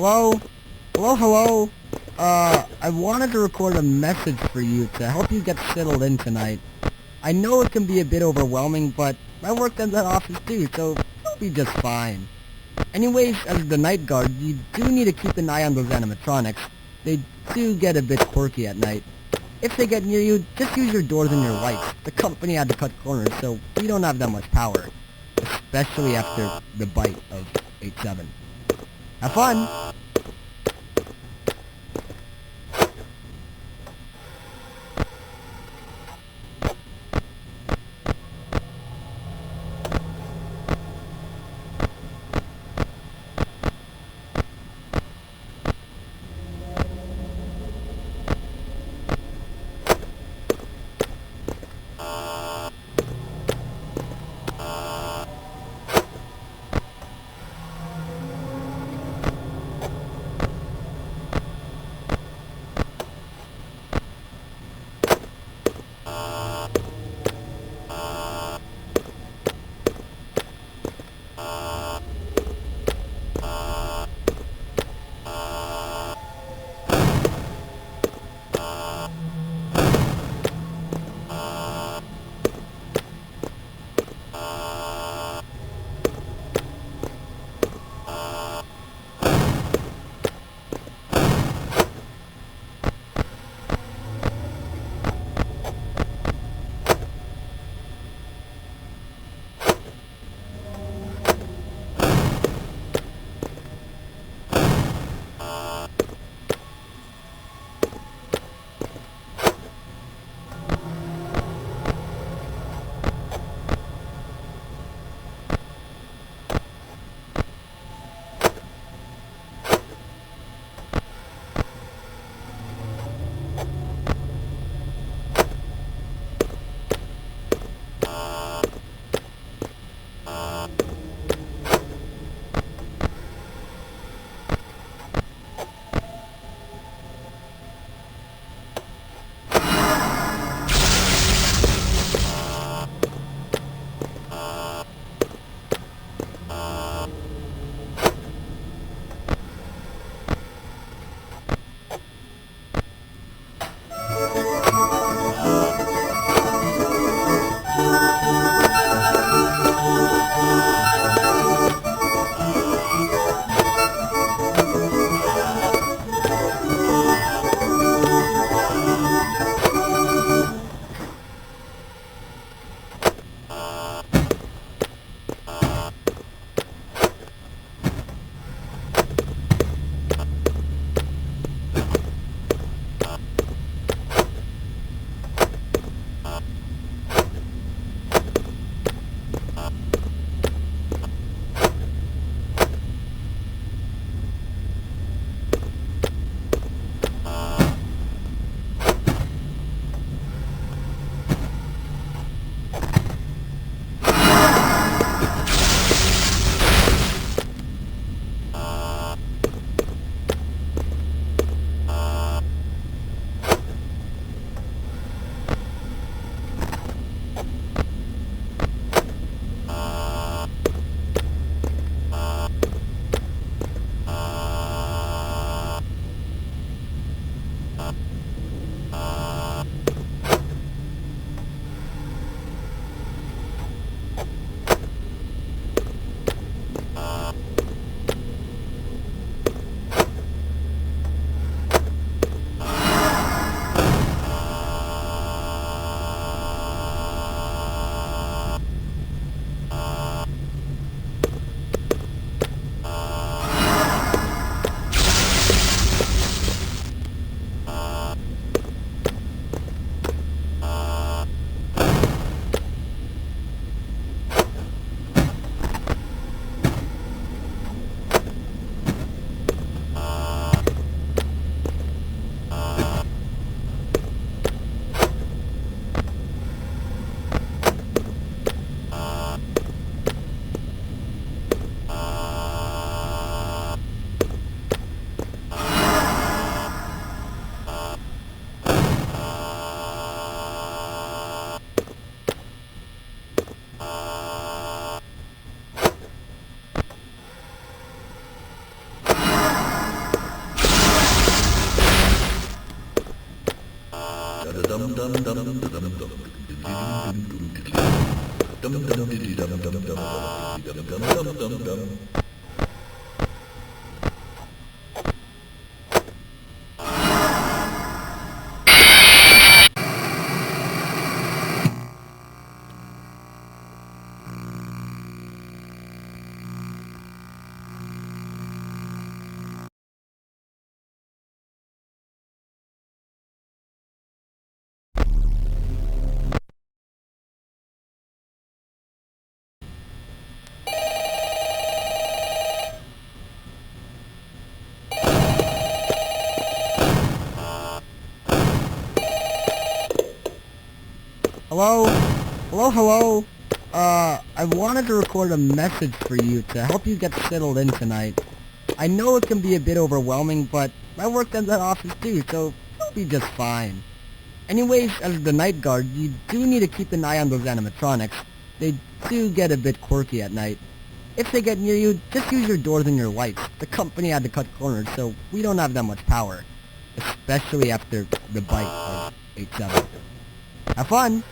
Hello? Hello, hello? I wanted to record a message for you to help you get settled in tonight. I know it can be a bit overwhelming, but I work in that office too, so you'll be just fine. Anyways, as the night guard, you do need to keep an eye on those animatronics. They do get a bit quirky at night. If they get near you, just use your doors and your lights. The company had to cut corners, so we don't have that much power. Especially after the bite of 8-7. Have fun! Hello? Hello, hello? I wanted to record a message for you to help you get settled in tonight. I know it can be a bit overwhelming, but I work in that office too, so you'll be just fine. Anyways, as the night guard, you do need to keep an eye on those animatronics. They do get a bit quirky at night. If they get near you, just use your doors and your lights. The company had to cut corners, so we don't have that much power. Especially after the bite of 8-7. Have fun!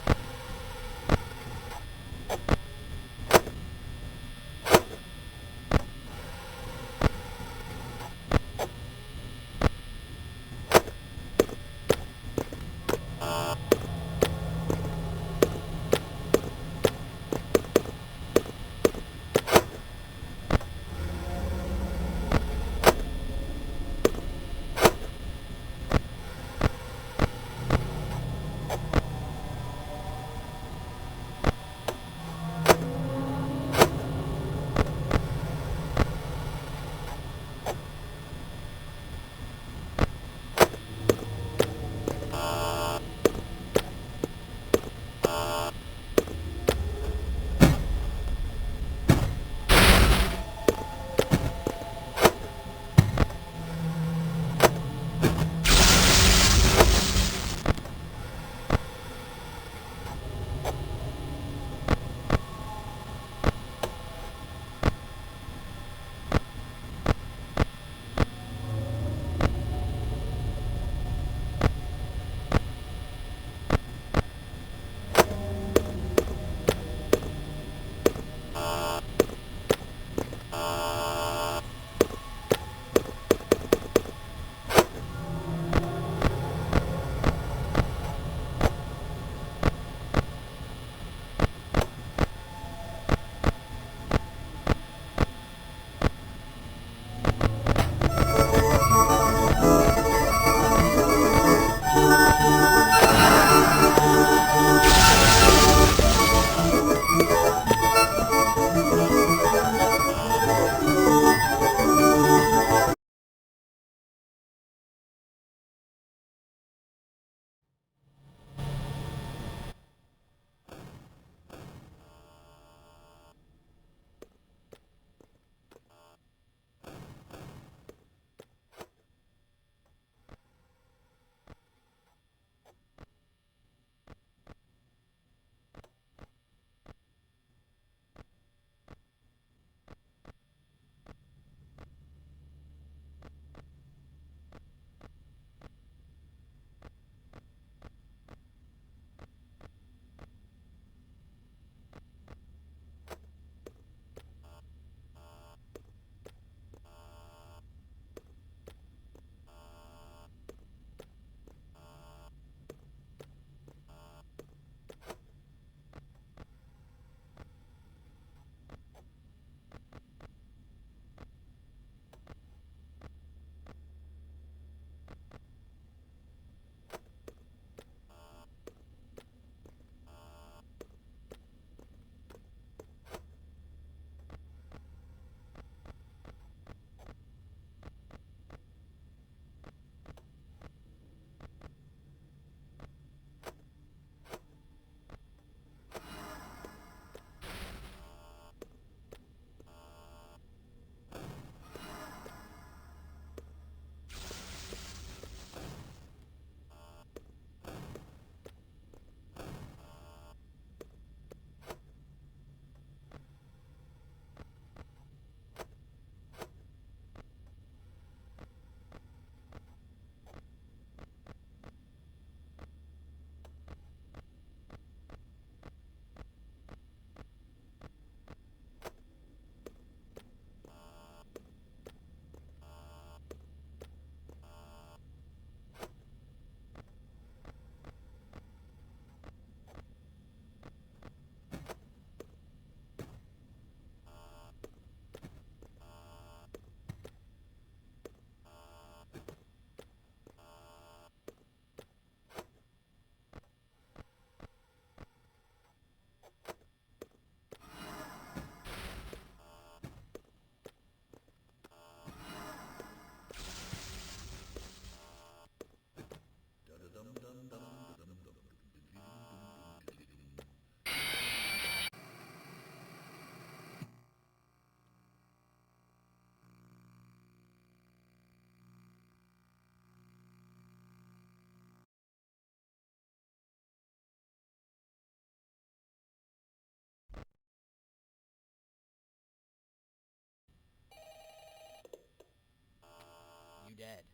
dead.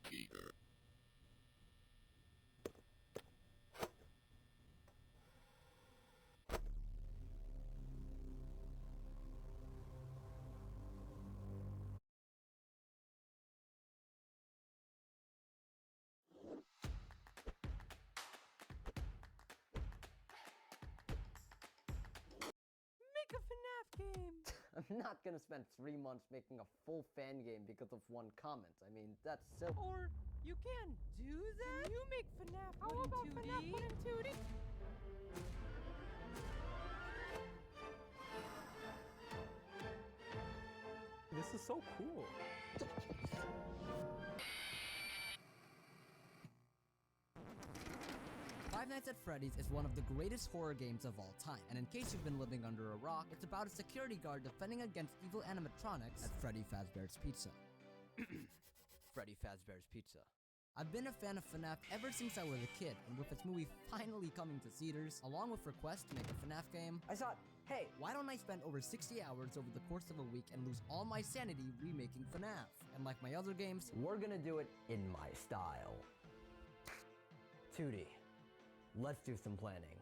Peter. Make a FNAF game! I'm not gonna spend 3 months making a full fan game because of one comment. I mean, that's so. Or you can do that? Can you make FNAF 1 and 2D? FNAF 1 and 2D? This is so cool. Five Nights at Freddy's is one of the greatest horror games of all time, and in case you've been living under a rock, it's about a security guard defending against evil animatronics at Freddy Fazbear's Pizza. Freddy Fazbear's Pizza. I've been a fan of FNAF ever since I was a kid, and with its movie finally coming to theaters, along with requests to make a FNAF game, I thought, hey, why don't I spend over 60 hours over the course of a week and lose all my sanity remaking FNAF? And like my other games, we're gonna do it in my style. 2D. Let's do some planning.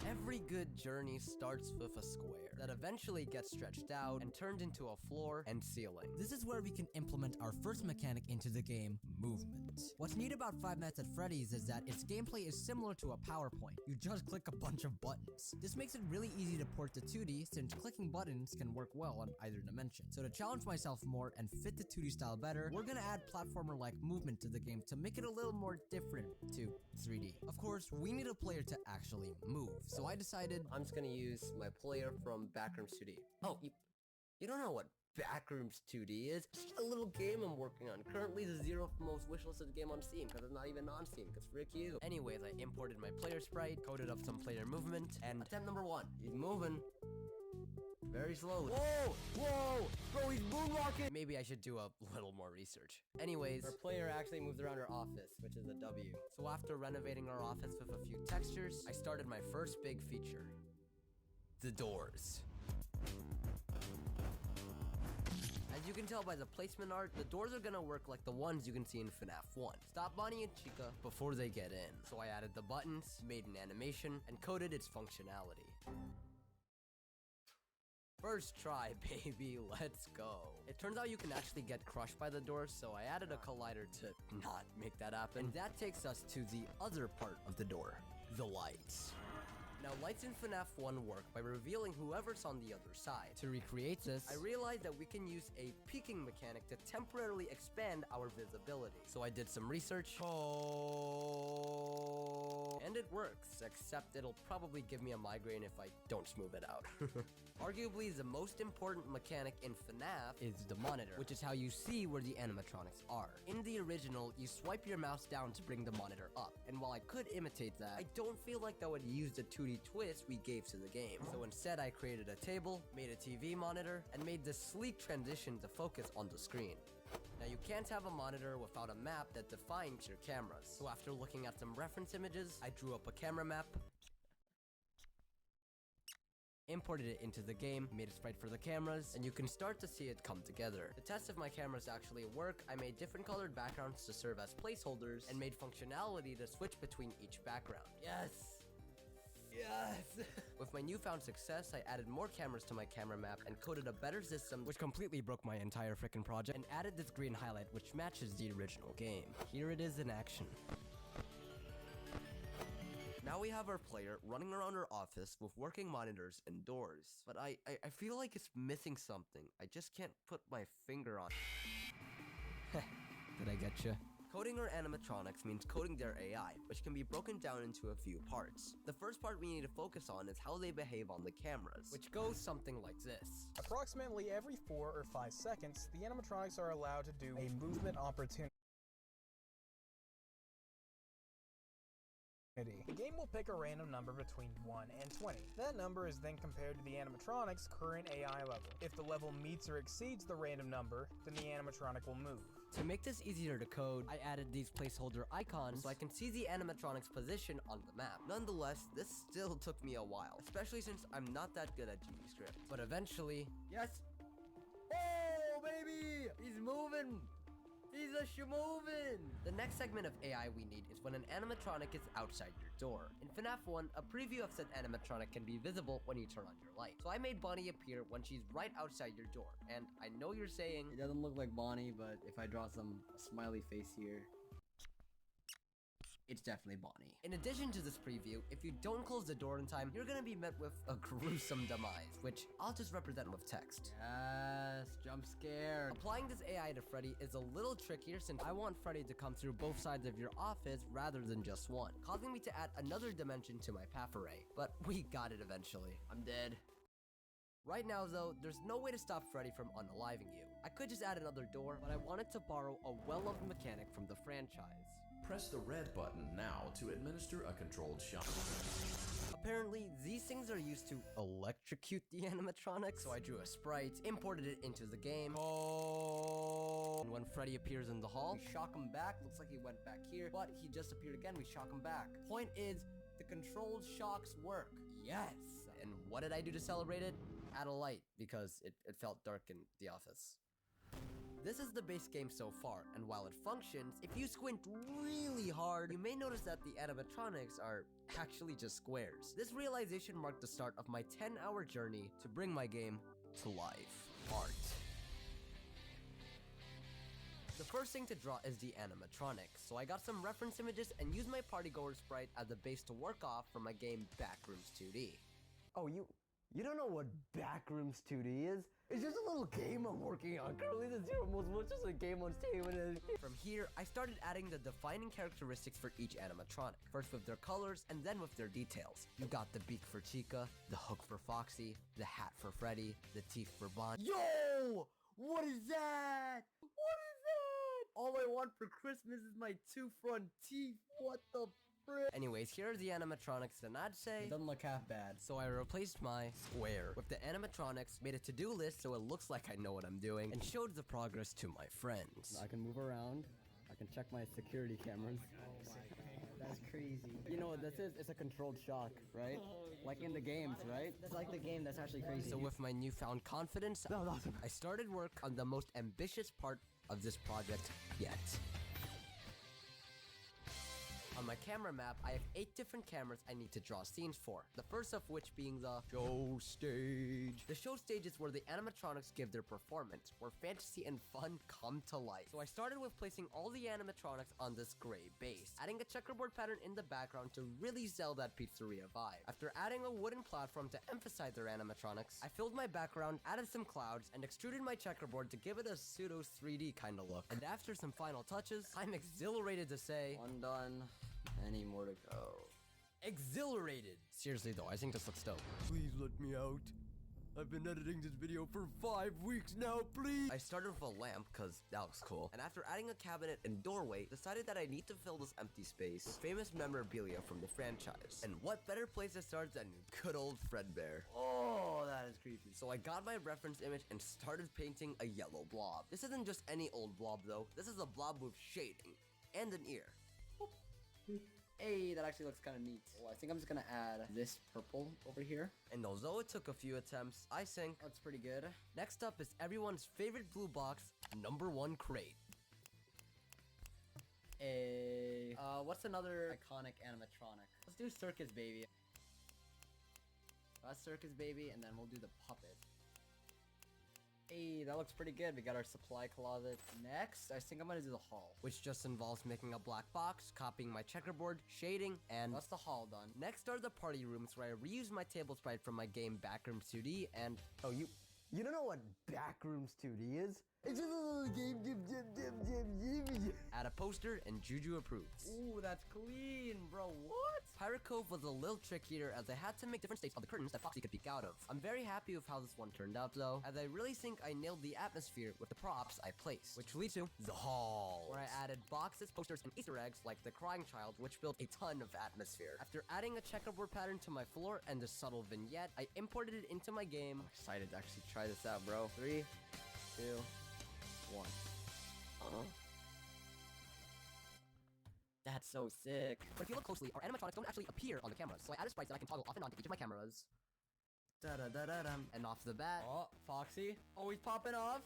Every good journey starts with a square that eventually gets stretched out and turned into a floor and ceiling. this is where we can implement our first mechanic into the game, movement. What's neat about Five Nights at Freddy's is that its gameplay is similar to a PowerPoint. You just click a bunch of buttons. This makes it really easy to port to 2D since clicking buttons can work well on either dimension. So to challenge myself more and fit the 2D style better, we're gonna add platformer-like movement to the game to make it a little more different to 3D. Of course, we need a player to actually move, so I decided I'm just gonna use my player from Backrooms 2D. Oh, you don't know what Backrooms 2D is? It's just a little game I'm working on. Currently the 0th most wishlisted game on Steam, because it's not even on Steam, because frick you. Anyways, I imported my player sprite, coded up some player movement, and Attempt number 1. He's moving. Very slowly. Whoa! Whoa! Bro, he's moonwalking! maybe I should do a little more research. Anyways, Our player actually moved around our office, which is a W. so after renovating our office with a few textures, I started my first big feature. The doors. As you can tell by the placement art, the doors are gonna work like the ones you can see in FNAF 1. Stop Bonnie and Chica before they get in. So I added the buttons, made an animation, and coded its functionality. First try, baby, let's go. It turns out you can actually get crushed by the door, so I added a collider to not make that happen. And that takes us to the other part of the door, the lights. Now, lights in FNAF 1 work by revealing whoever's on the other side. to recreate this. I realized that we can use a peeking mechanic to temporarily expand our visibility. So I did some research. And it works, except it'll probably give me a migraine if I don't smooth it out. Arguably, the most important mechanic in FNAF is the monitor, which is how you see where the animatronics are. In the original, you swipe your mouse down to bring the monitor up, and while I could imitate that, I don't feel like that would use the 2D twist we gave to the game. So instead, I created a table, made a TV monitor, and made this sleek transition to focus on the screen. Now you can't have a monitor without a map that defines your cameras. So after looking at some reference images, I drew up a camera map, imported it into the game, made a sprite for the cameras, and you can start to see it come together. To test if my cameras actually work, I made different colored backgrounds to serve as placeholders, and made functionality to switch between each background. Yes! Yes! With my newfound success, I added more cameras to my camera map and coded a better system, which completely broke my entire frickin' project, and added this green highlight, which matches the original game. Here it is in action. Now we have our player running around our office with working monitors and doors. But I feel like it's missing something. I just can't put my finger on it. Did I get you? Coding our animatronics means coding their AI, which can be broken down into a few parts. The first part we need to focus on is how they behave on the cameras, which goes something like this. Approximately every 4 or 5 seconds, the animatronics are allowed to do a movement opportunity. The game will pick a random number between 1 and 20. That number is then compared to the animatronic's current AI level. If the level meets or exceeds the random number, then the animatronic will move. To make this easier to code, I added these placeholder icons so I can see the animatronic's position on the map. Nonetheless, this still took me a while, especially since I'm not that good at GVScript. But eventually, yes! Oh, baby! He's moving! He's a sh-movin'! The next segment of AI we need is when an animatronic is outside your door. In FNAF 1, a preview of said animatronic can be visible when you turn on your light. So I made Bonnie appear when she's right outside your door. And I know you're saying, It doesn't look like Bonnie, but if I draw some smiley face here, it's definitely Bonnie. in addition to this preview, if you don't close the door in time, you're gonna be met with a gruesome demise, which I'll just represent with text. Yes, jump scared. Applying this AI to Freddy is a little trickier since I want Freddy to come through both sides of your office rather than just one, causing me to add another dimension to my path array. But we got it eventually. I'm dead. Right now though, there's no way to stop Freddy from unaliving you. I could just add another door, but I wanted to borrow a well-loved mechanic from the franchise. Press the red button now to administer a controlled shock. Apparently, these things are used to electrocute the animatronics, so I drew a sprite, imported it into the game. Oh! And when Freddy appears in the hall, we shock him back. Looks like he went back here, but he just appeared again. We shock him back. Point is, the controlled shocks work. Yes! And what did I do to celebrate it? Add a light, because it felt dark in the office. This is the base game so far, and while it functions, if you squint really hard, you may notice that the animatronics are actually just squares. This realization marked the start of my 10-hour journey to bring my game to life. Art. The first thing to draw is the animatronics, so I got some reference images and used my partygoer sprite as a base to work off for my game Backrooms 2D. Oh, you don't know what Backrooms 2D is? It's just a little game I'm working on. Currently the Zero Most Wishless game on Steam. From here, I started adding the defining characteristics for each animatronic, first with their colors and then with their details. You got the beak for Chica, the hook for Foxy, the hat for Freddy, the teeth for Bonnie. Yo! What is that? What is that? All I want for Christmas is my 2 front teeth. What the frick? Anyways, here are the animatronics, and I'd say It doesn't look half bad. so I replaced my square with the animatronics, made a to-do list so it looks like I know what I'm doing, and showed the progress to my friends. I can move around. I can check my security cameras. That's crazy. You know what this is? It's a controlled shock, right? Like in the games, right? That's like the game. That's actually crazy. So with my newfound confidence, I started work on the most ambitious part of this project yet. On my camera map, I have 8 different cameras I need to draw scenes for. The first of which being the show stage. The show stage is where the animatronics give their performance, where fantasy and fun come to life. So I started with placing all the animatronics on this gray base, adding a checkerboard pattern in the background to really sell that pizzeria vibe. After adding a wooden platform to emphasize their animatronics, I filled my background, added some clouds, and extruded my checkerboard to give it a pseudo 3D kind of look. And after some final touches, I'm exhilarated to say, One done. Any more to go? exhilarated! Seriously though, I think this looks dope. Please let me out. I've been editing this video for 5 weeks now, please! I started with a lamp, cause that looks cool. And after adding a cabinet and doorway, decided that I need to fill this empty space with famous memorabilia from the franchise. And what better place to start than good old Fredbear? Oh, that is creepy. So I got my reference image and started painting a yellow blob. This isn't just any old blob though, this is a blob with shading and an ear. Hey, that actually looks kind of neat. Well, I think I'm just gonna add this purple over here. And although it took a few attempts, I think That's pretty good. next up is everyone's favorite blue box, #1 crate. Hey, what's another iconic animatronic? Let's do Circus Baby. That's Circus Baby, and then we'll do the puppet. Hey, that looks pretty good. We got our supply closet. Next, I think I'm gonna do the hall. Which just involves making a black box, copying my checkerboard, shading, and That's the hall done. next are the party rooms where I reuse my table sprite from my game Backrooms 2D and You don't know what Backrooms 2D is? It's just a little game, Add a poster and Juju approves. Ooh, that's clean, bro. What? Pirate Cove was a little trickier as I had to make different states of the curtains that Foxy could peek out of. I'm very happy with how this one turned out though, as I really think I nailed the atmosphere with the props I placed. Which leads to the hall, where I added boxes, posters, and Easter eggs like the crying child, which built a ton of atmosphere. After adding a checkerboard pattern to my floor and a subtle vignette, I imported it into my game. I'm excited to actually try this out, bro. 3, 2, 1. That's so sick. But if you look closely, our animatronics don't actually appear on the cameras, so I added sprites that I can toggle off and on to each of my cameras. Da-da-da-da-dum. And off the bat... Oh, Foxy. Always popping off.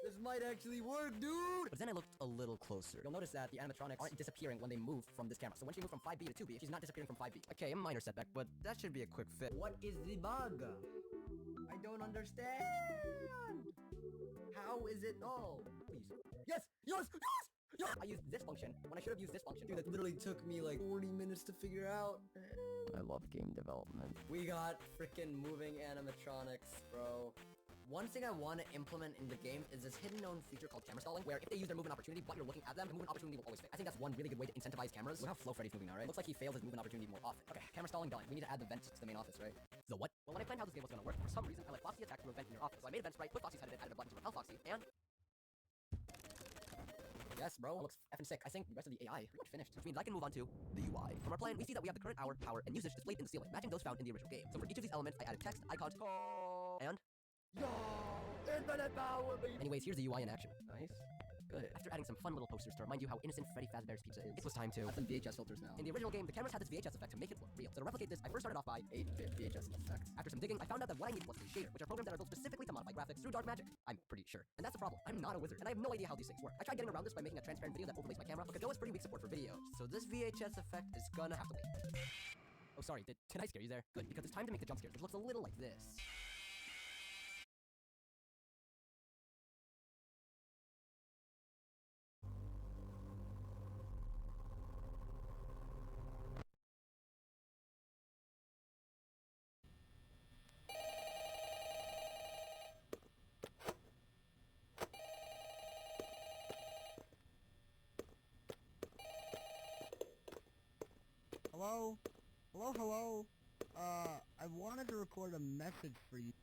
This might actually work, dude. But then I looked a little closer. You'll notice that the animatronics aren't disappearing when they move from this camera. So when she moves from 5B to 2B, she's not disappearing from 5B. Okay, a minor setback, but that should be a quick fix. What is the bug? I don't understand. How is it? Oh, please. Yes! Yes! Yes! Yes! I used this function when I should have used this function. Dude, that literally took me like 40 minutes to figure out. I love game development. We got freaking moving animatronics, bro. One thing I want to implement in the game is this hidden known feature called camera stalling, where if they use their movement opportunity but you're looking at them, the movement opportunity will always fail. I think that's one really good way to incentivize cameras. Look how slow Freddy's moving now, right? Looks like he fails his movement opportunity more often. Okay, camera stalling done. We need to add the vent to the main office, right? The what? Well, when I planned how this game was going to work, for some reason, I let Foxy attack through a vent in your office. So I made a vent sprite, put Foxy's head in it, added a button to repel Foxy, and... Yes, bro, it looks effing sick. I think the rest of the AI pretty much finished, which means I can move on to the UI. From our plan, we see that we have the current hour, power, and usage displayed in the ceiling, matching those found in the original game. So for each of these elements, I added text, icons, and... Infinite power, baby. Anyways, here's the UI in action. Nice. Good. After adding some fun little posters to remind you how innocent Freddy Fazbear's Pizza is, it was time to... Add some VHS filters now. In the original game, the cameras had this VHS effect to make it look real. So to replicate this, I first started off by 8-bit VHS effect. After some digging, I found out that what I needed was a shader, which are programs that are built specifically to modify graphics through dark magic. I'm pretty sure. And that's the problem. I'm not a wizard, and I have no idea how these things work. I tried getting around this by making a transparent video that overlays my camera, but Godot has pretty weak support for video. So this VHS effect is gonna have to wait. Oh, sorry, did I scare you there? Good, because it's time to make the jump scares, which looks a little like this. Hello? Hello, hello? I wanted to record a message for you.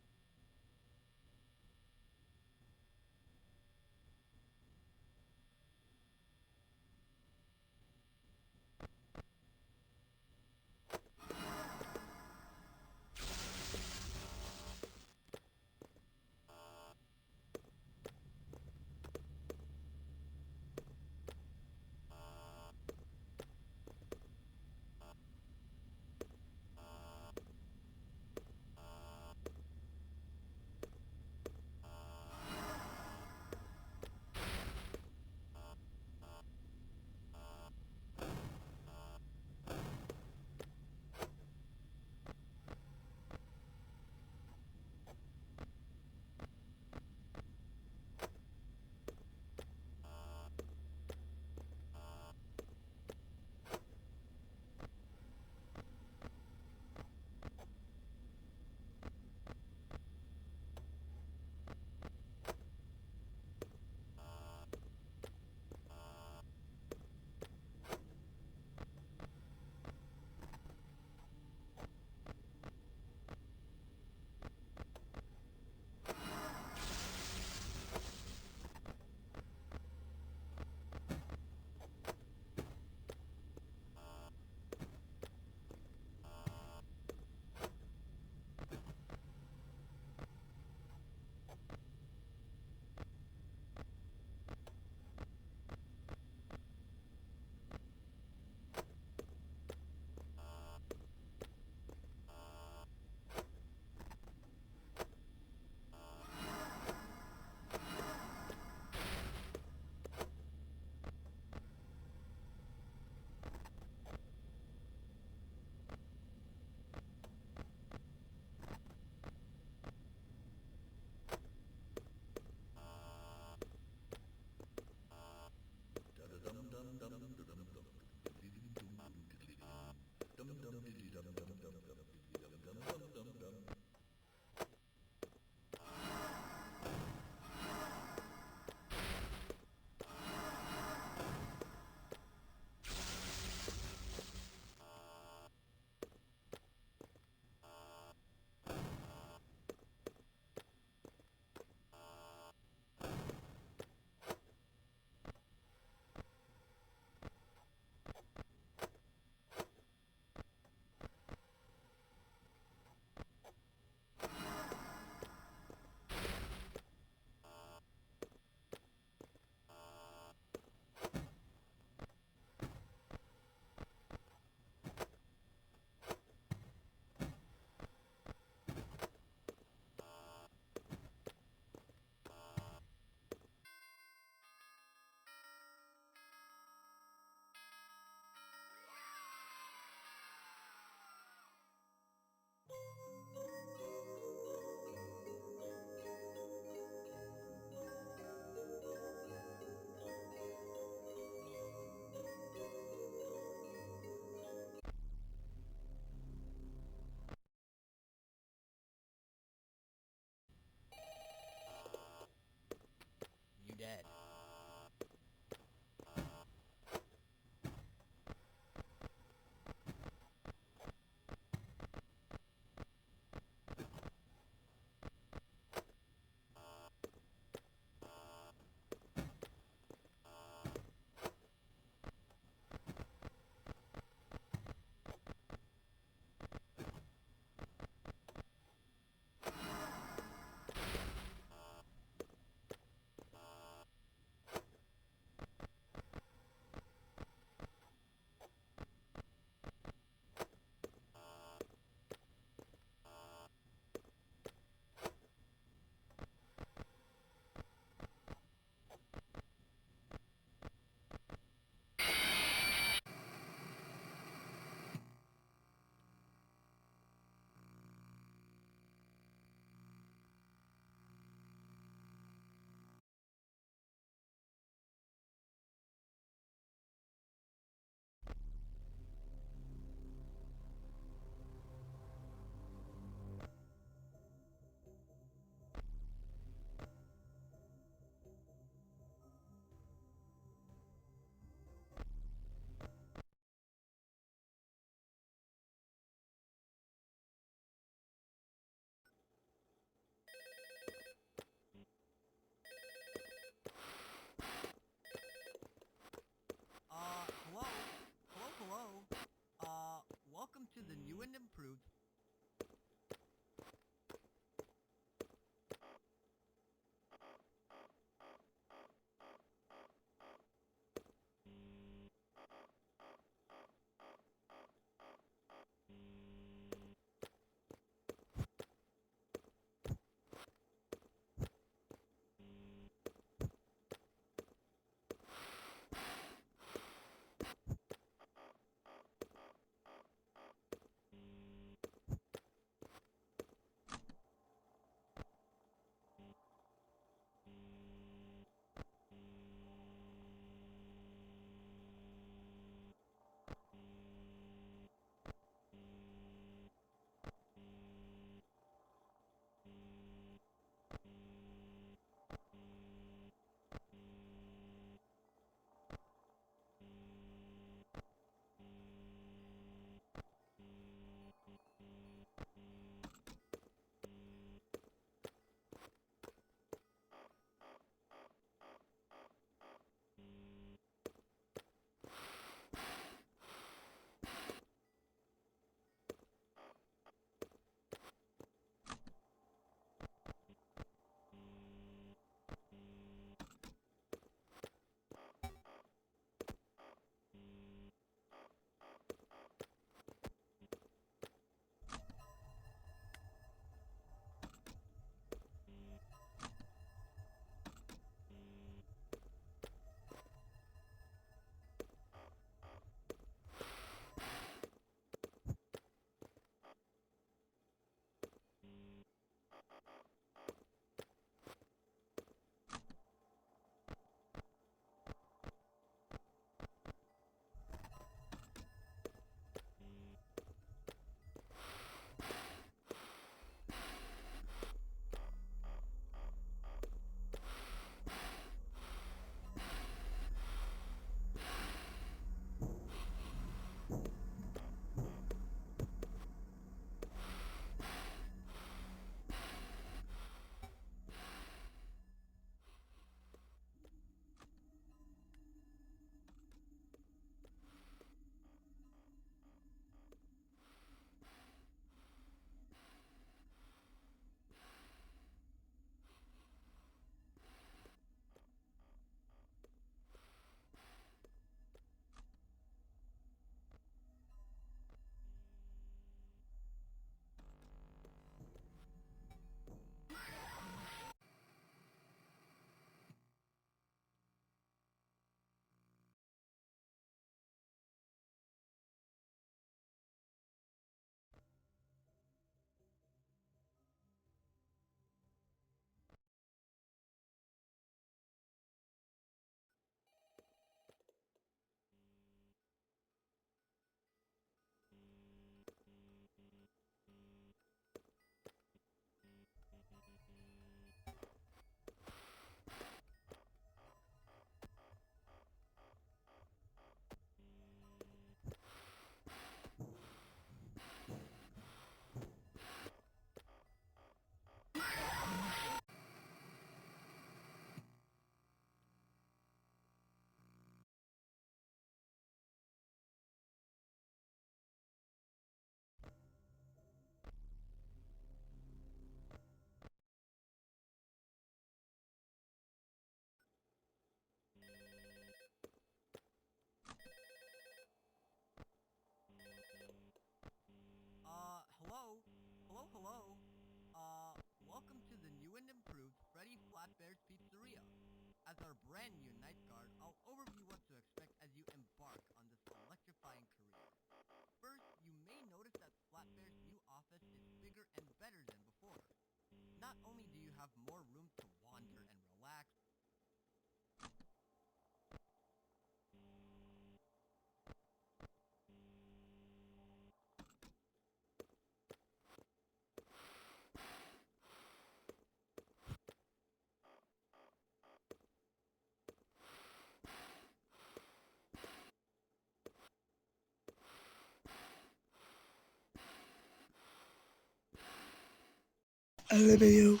I love you.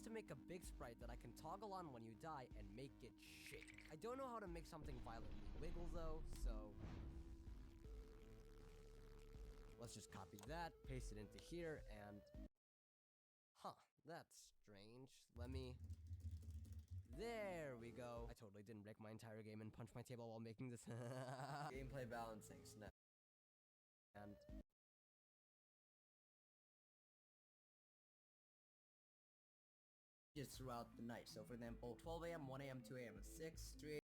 is to make a big sprite that I can toggle on when you die and make it shake. I don't know how to make something violently wiggle though, so let's just copy that, paste it into here, and huh, that's strange. Let me... There we go. I totally didn't break my entire game and punch my table while making this. Gameplay balancing, snap. And just throughout the night. So for example, 12 a.m., 1 a.m., 2 a.m., 6, 3 a.m.